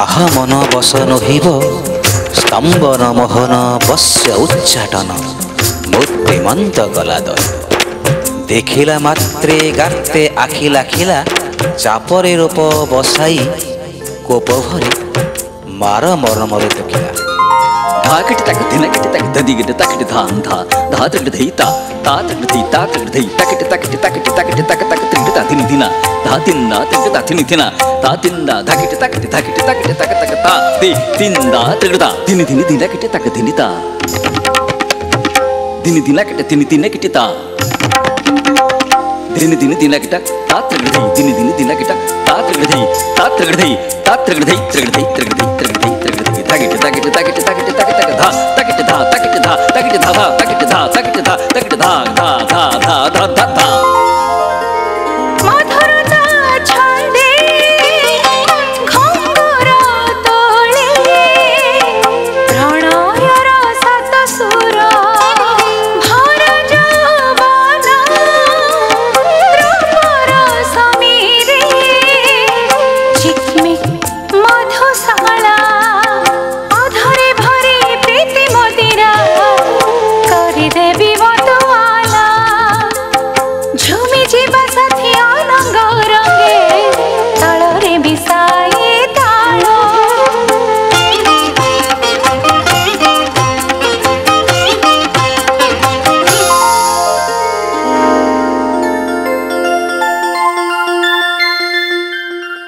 मन बस नहिब स्तंभन मोहन बस्य उच्चाटन मूर्तिमंत गला दैव देखिला मात्रे गार्ते आखि लाखिला चापरे रूप बसाई कोप भरी मार मरमर देखिला धाकट तक दिन कट तक ददिगट तकट धान धा धा तक धैता ता तक धैता तक धै तकट तकट तकट तकट तक तक त्रिगट दिन दिना धा तिन्ना तक ता तिन तिना ता तिन्ना धाकट तकट तकट तक ता दे तिन्दा त्रिगटा दिन दिन दिन कट तक दिनिता दिन दिन कट तिन तिन कटता दिन दिन दिन कट ता त्रिगट दिन दिन दिन कट ता त्रिगट ता त्रिगट ता त्रिगट त्रिगट त्रिगट तकट तकट तकट तकट तकट धा तकट धा तकट धा तकट धा तकट धा तकट धा तकट धा धा धा धा धा धा